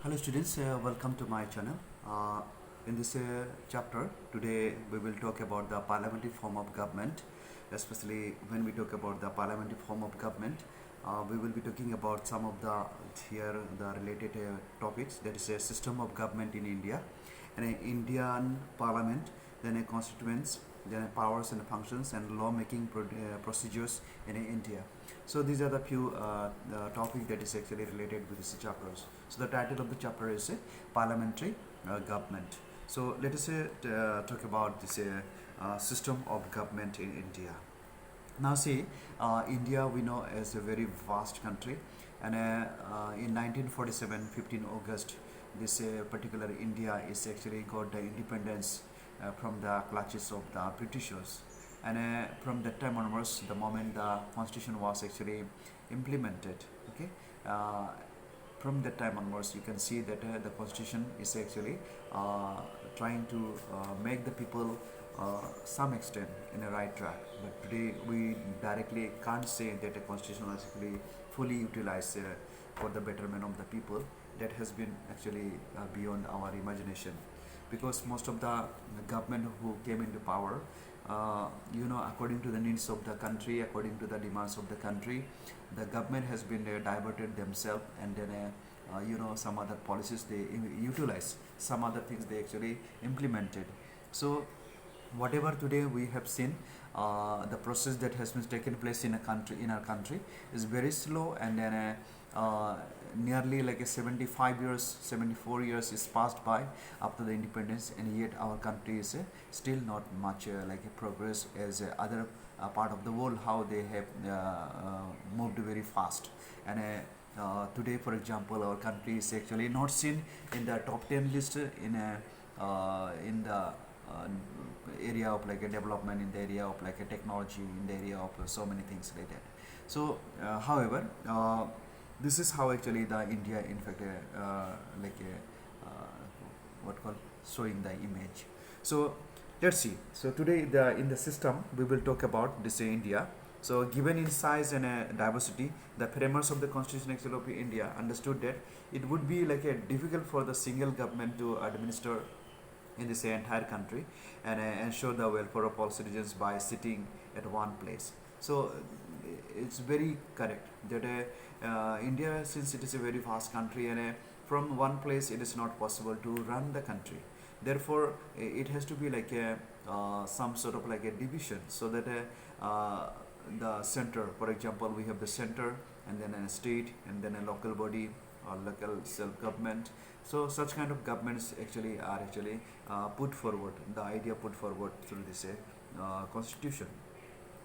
Hello students, welcome to my channel. In this chapter, today we will talk about the parliamentary form of government. Especially when we talk about the parliamentary form of government, we will be talking about some of the related topics. That is a system of government in India, and an Indian parliament, then a constituents, then a powers and functions, and lawmaking procedures in India. So these are the few topic that is actually related with these chapters. So the title of the chapter is parliamentary government. So let us talk about this system of government in India. Now see, India we know is a very vast country, and in 1947, 15 August, this particular India is actually got the independence from the clutches of the Britishers. And from that time onwards, the moment the constitution was actually implemented, okay, uh, from that time onwards, you can see that the constitution is actually trying to make the people some extent in a right track. But today we directly can't say that the constitution is actually fully utilized for the betterment of the people. That has been actually beyond our imagination, because most of the government who came into power, according to the needs of the country, according to the demands of the country, the government has been diverted themselves, and then some other policies they utilize, some other things they actually implemented. So whatever today we have seen, the process that has been taken place in our country is very slow, and then nearly like a 75 years, 74 years is passed by after the independence, and yet our country is still not much like a progress as other part of the world, how they have moved very fast. And today, for example, our country is actually not seen in the top 10 list in the area of like a development, in the area of like a technology, in the area of so many things like that. So however, this is how actually the India in fact like a what called showing the image. So let's see. So today in the system we will talk about this India. So given in size and diversity, the framers of the constitution actually of India understood that it would be like a difficult for the single government to administer in this entire country, and ensure the welfare of all citizens by sitting at one place. So it's very correct that India, since it is a very vast country, and from one place it is not possible to run the country. Therefore, it has to be like a some sort of like a division, so that the center, for example, we have the center, and then a state, and then a local body or local self-government. So such kind of governments actually are actually put forward, the idea put forward through this constitution.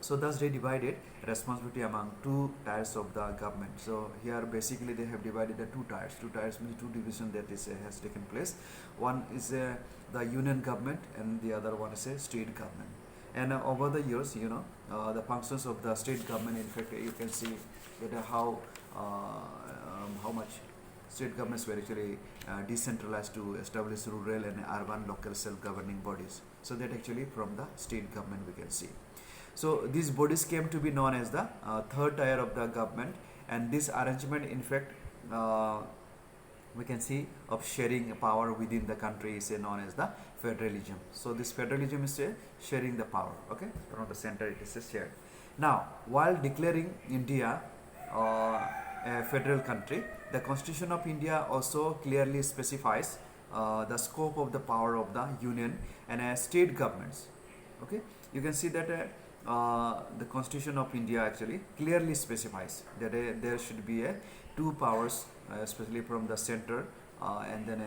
So thus they divided responsibility among two tiers of the government. So here basically they have divided the two tiers. Two tiers means two division that is has taken place. One is the union government, and the other one is a state government. And over the years, the functions of the state government, in fact, you can see that how much state governments were actually decentralized to establish rural and urban local self-governing bodies. So that actually from the state government we can see. So these bodies came to be known as the third tier of the government, and this arrangement, in fact, we can see of sharing power within the country is known as the federalism. So this federalism is sharing the power, okay, from the center it is shared. Now, while declaring India a federal country, the Constitution of India also clearly specifies the scope of the power of the union and state governments. Okay, you can see that the Constitution of India actually clearly specifies that there should be two powers, especially from the center, and then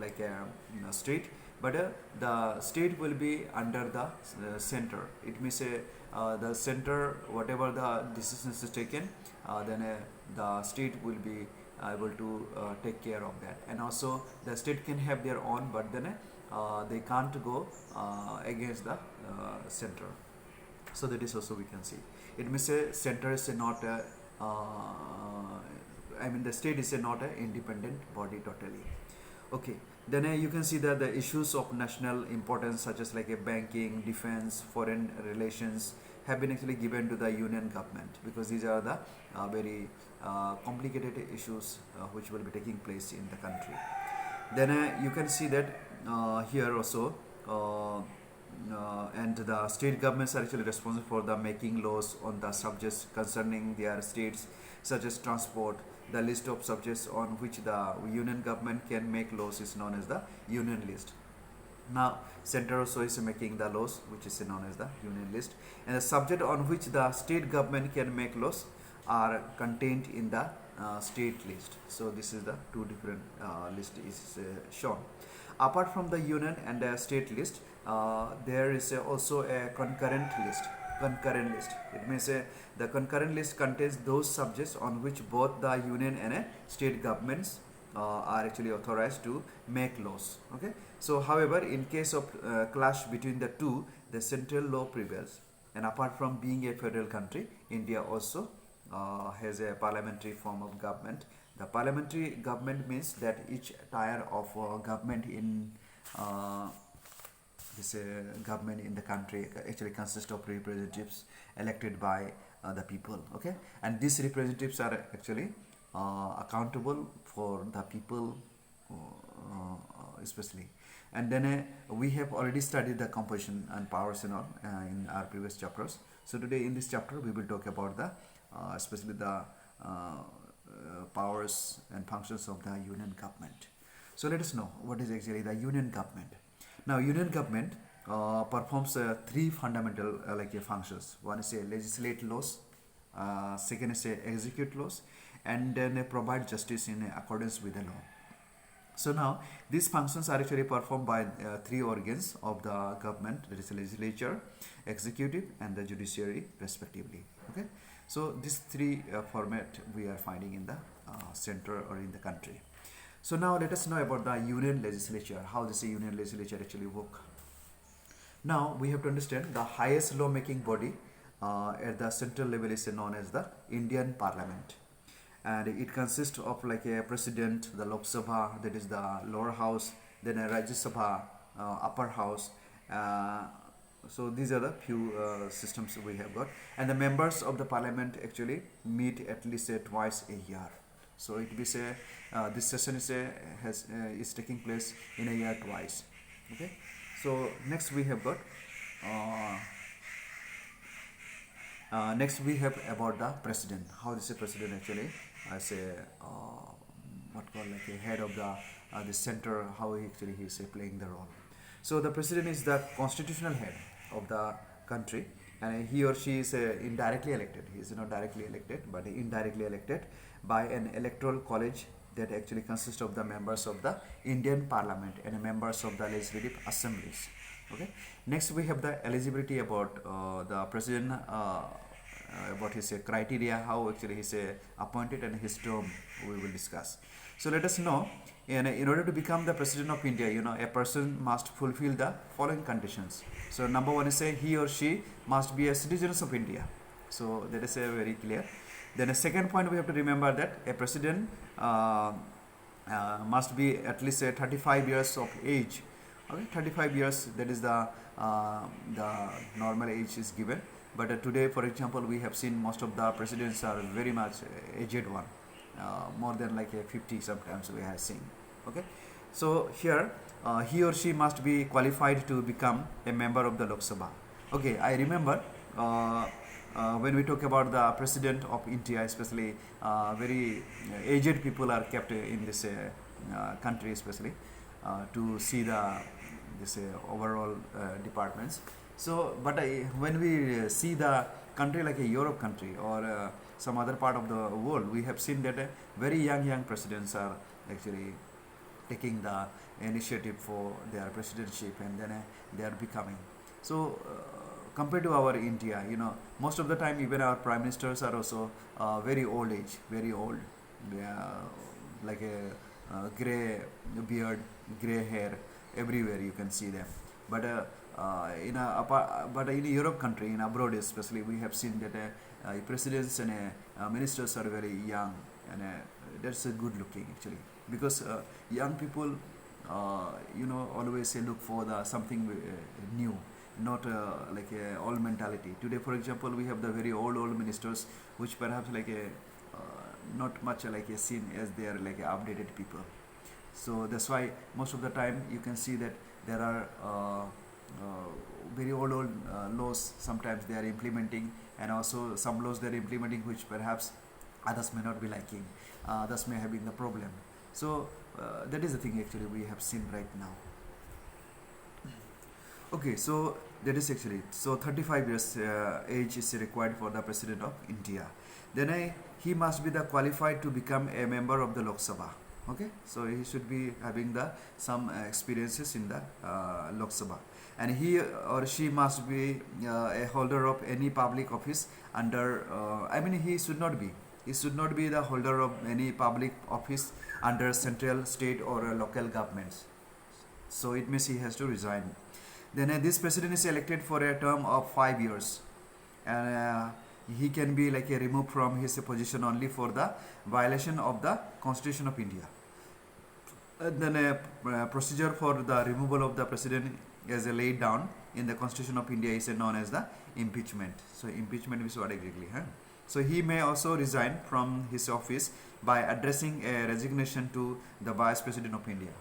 like a state. But the state will be under the center. It means the center, whatever the decisions is taken, then the state will be able to take care of that. And also the state can have their own, but then they can't go against the center. So that is also we can see. It means a center is not a, the state is not an independent body totally. Okay, then you can see that the issues of national importance, such as like a banking, defense, foreign relations, have been actually given to the union government, because these are the very complicated issues which will be taking place in the country. Then you can see that here also, and the state governments are actually responsible for the making laws on the subjects concerning their states, such as transport. The list of subjects on which the union government can make laws is known as the union list. Now, center also is making the laws, which is known as the union list, and the subject on which the state government can make laws are contained in the state list. So this is the two different list is shown. Apart from the union and the state list, there is also a concurrent list. Concurrent list. It means the concurrent list contains those subjects on which both the union and state governments are actually authorized to make laws. Okay. So, however, in case of clash between the two, the central law prevails. And apart from being a federal country, India also has a parliamentary form of government. The parliamentary government means that each tier of government in this government in the country actually consists of representatives elected by the people. Okay, and these representatives are actually accountable for the people, especially. And then we have already studied the composition and powers and all in our previous chapters. So today in this chapter we will talk about the especially the powers and functions of the union government. So let us know what is actually the union government. Now, union government performs three fundamental functions. One is legislate laws, second is execute laws, and then provide justice in accordance with the law. So now these functions are actually performed by three organs of the government, that is the legislature, executive, and the judiciary respectively. Okay, so these three format we are finding in the center or in the country. So now let us know about the union legislature, how this union legislature actually work. Now we have to understand the highest lawmaking body at the central level is known as the Indian Parliament, and it consists of like a president, the Lok Sabha, that is the lower house, then a Rajya Sabha, upper house. So these are the few systems we have got, and the members of the parliament actually meet at least twice a year. So it be say this session is taking place in a year twice. Okay. So next we have got next we have about the president. How this president actually as a what called like a head of the center, how he actually he is playing the role. So the president is the constitutional head of the country, and he or she is indirectly elected. He is not directly elected, but indirectly elected by an electoral college that actually consists of the members of the Indian Parliament and members of the legislative assemblies. Okay. Next we have the eligibility about the president, about his criteria, how actually he is appointed, and his term we will discuss. So let us know, in order to become the president of India, a person must fulfill the following conditions. So number one is he or she must be a citizen of India. So that is very clear. Then a second point we have to remember that a president must be at least 35 years of age. Okay, 35 years, that is the normal age is given. But today, for example, we have seen most of the presidents are very much aged one, more than like 50 sometimes we have seen. Okay, so here he or she must be qualified to become a member of the Lok Sabha. Okay, I remember when we talk about the president of India, especially very aged people are kept in this country, especially to see this overall departments. So, but when we see the country like a Europe country or some other part of the world, we have seen that very young presidents are actually taking the initiative for their presidency, and then they are becoming. So compared to our India, most of the time even our prime ministers are also very old age, very old. They are like a gray beard, gray hair, everywhere you can see them. But in a Europe country, in abroad especially, we have seen that presidents and ministers are very young, and that's a good looking actually, because young people always look for the something new. not old mentality. Today, for example, we have the very old ministers, which perhaps not much seen as they are updated people. So that's why most of the time you can see that there are very old laws sometimes they are implementing, and also some laws they are implementing which perhaps others may not be liking, others may have been the problem. So that is the thing actually we have seen right now. Okay, so that is actually, so 35 years age is required for the president of India. Then he must be the qualified to become a member of the Lok Sabha. Okay, so he should be having the some experiences in the Lok Sabha, and he or she must be a holder of any public office under. He should not be the holder of any public office under central, state, or local governments. So it means he has to resign. Then this president is elected for a term of 5 years, and he can be removed from his position only for the violation of the Constitution of India. Then a procedure for the removal of the president as laid down in the Constitution of India is known as the impeachment. So impeachment is what exactly? So he may also resign from his office by addressing a resignation to the Vice President of India.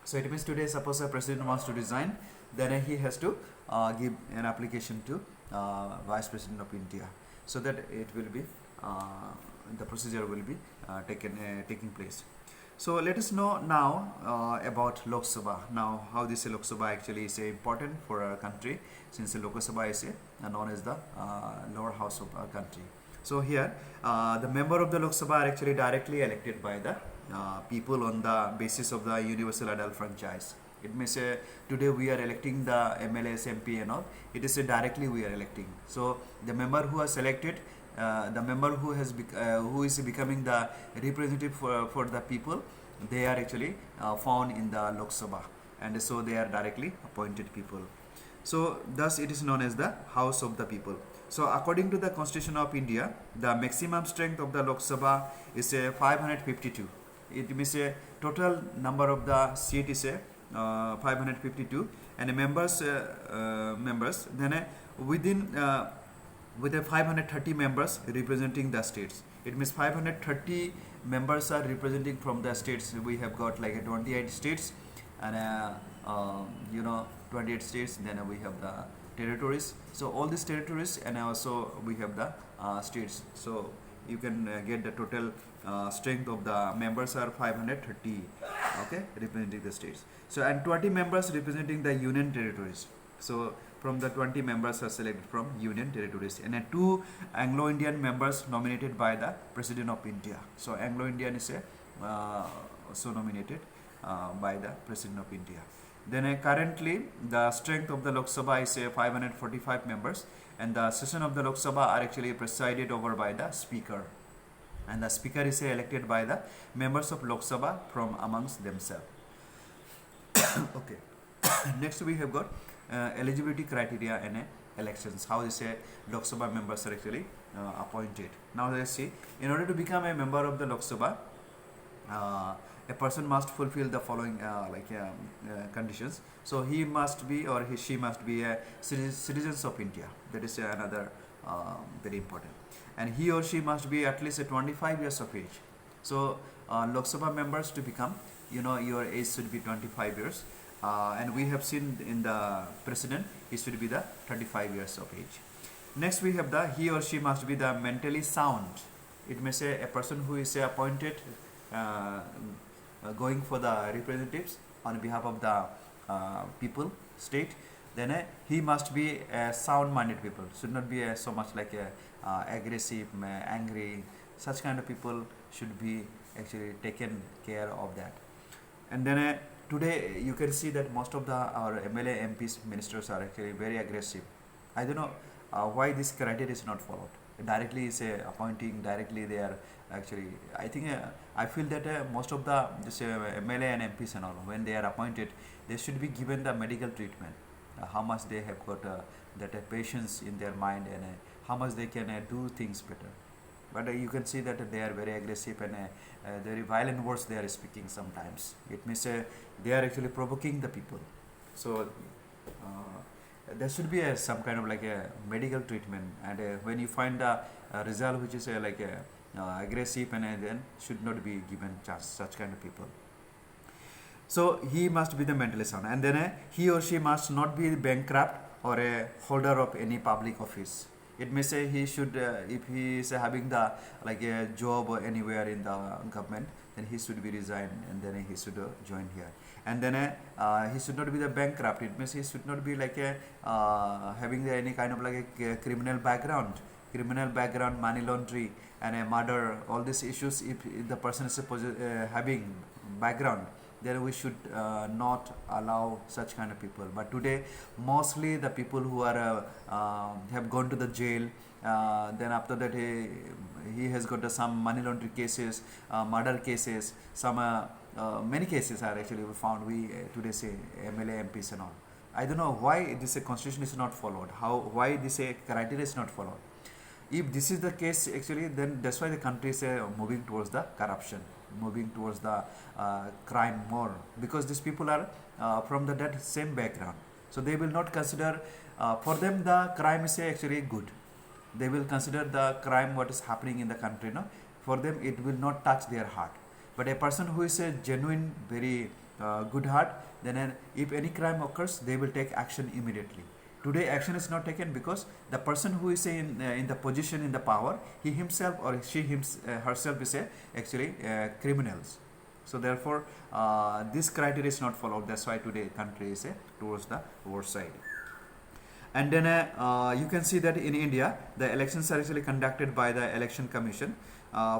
So it means today, suppose a president wants to resign, then he has to give an application to Vice President of India, so that it will be the procedure will be taking place. So let us know now about Lok Sabha. Now, how this Lok Sabha actually is important for our country, since Lok Sabha is known as the lower house of our country. So here, the member of the Lok Sabha are actually directly elected by the people on the basis of the universal adult franchise. It means today we are electing the MLAs, MP and all. It is directly we are electing. So the member who are selected, the member who has who is becoming the representative for the people, they are actually found in the Lok Sabha, and so they are directly appointed people. So thus it is known as the House of the People. So according to the Constitution of India, the maximum strength of the Lok Sabha is 552. It means a total number of the seat is 552, and members then within with a 530 members representing the states. It means 530 members are representing from the states. We have got 28 states, and 28 states. Then we have the territories. So all these territories, and also we have the states. So you can get the total strength of the members are 530. Okay, representing the states. So and 20 members representing the union territories. So from the 20 members are selected from union territories, and 2 Anglo-Indian members nominated by the President of India. So Anglo-Indian is also nominated by the President of India. Then currently the strength of the Lok Sabha is 545 members, and the session of the Lok Sabha are actually presided over by the Speaker, and the Speaker is elected by the members of Lok Sabha from amongst themselves. Okay. Next we have got eligibility criteria and elections. How this Lok Sabha members are actually appointed. Now let's see. In order to become a member of the Lok Sabha, a person must fulfill the following conditions. So he must be, or she must be a citizens of India. That is another very important. And he or she must be at least 25 years of age. So Lok Sabha members to become, your age should be 25 years. And we have seen in the president, he should be the 35 years of age. Next we have the he or she must be the mentally sound. It may say a person who is appointed going for the representatives on behalf of the people, state, then he must be a sound-minded people. Should not be so much aggressive, angry. Such kind of people should be actually taken care of that. And then today you can see that most of our MLA, MPs, ministers are actually very aggressive. I don't know why this criteria is not followed. Directly is appointing, directly they are actually, I think I feel that most of the MLA and MPs and all, when they are appointed, they should be given the medical treatment. How much they have got that patience in their mind, and how much they can do things better. But you can see that they are very aggressive, and very violent words they are speaking sometimes. It means they are actually provoking the people. So there should be some kind of like a medical treatment, and when you find a result which is like a aggressive, and then should not be given chance such kind of people. So he must be the mentally sound, and then he or she must not be bankrupt or a holder of any public office. It may say he should, if he is having the like a job or anywhere in the government, then he should be resigned, and then he should join here. And then he should not be the bankrupt. It means he should not be like a having any kind of like a criminal background, money laundering, and a murder. All these issues, if the person is having background, then we should not allow such kind of people. But today, mostly the people who are have gone to the jail, then after that he has got some money laundering cases, murder cases, some many cases are actually we found. We today say MLA, MPs and all. I don't know why this constitution is not followed. Why this criteria is not followed. If this is the case, actually, then that's why the country is moving towards the corruption, moving towards the crime more, because these people are from that same background. So they will not consider, for them the crime is actually good. They will consider the crime what is happening in the country. No, for them it will not touch their heart. But a person who is a genuine, very good heart, then if any crime occurs, they will take action immediately. Today action is not taken because the person who is in the position, in the power, he himself or she herself is actually criminals. So therefore this criteria is not followed. That's why today country is towards the worst side. And then you can see that in India the elections are actually conducted by the election commission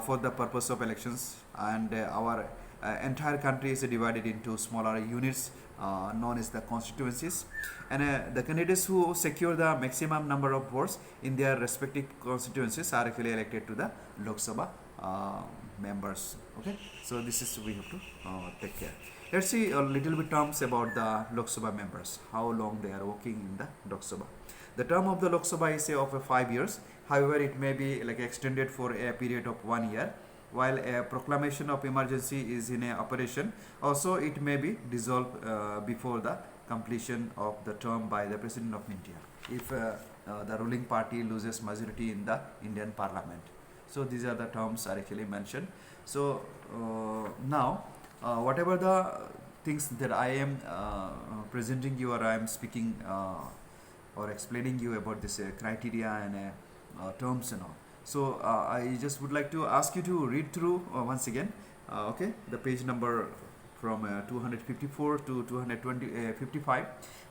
for the purpose of elections, and our entire country is divided into smaller units known as the constituencies, and the candidates who secure the maximum number of votes in their respective constituencies are actually elected to the Lok Sabha members. Okay, so this is we have to take care. Let's see a little bit terms about the Lok Sabha members, how long they are working in the Lok Sabha. The term of the Lok Sabha is of 5 years. However, it may be like extended for a period of 1 year. While a proclamation of emergency is in a operation, also it may be dissolved before the completion of the term by the President of India, if the ruling party loses majority in the Indian Parliament. So these are the terms are actually mentioned. So now whatever the things that I am presenting you, or I am speaking or explaining you about this criteria and terms and all. So I just would like to ask you to read through once again, okay, the page number from 254 to 255.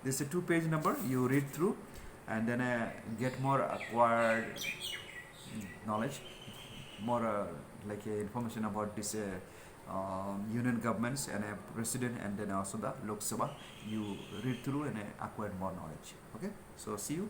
This is a 2-page number. You read through and then get more acquired knowledge, more like information about this union governments and president, and then also the Lok Sabha. You read through and acquire more knowledge. Okay, so see you.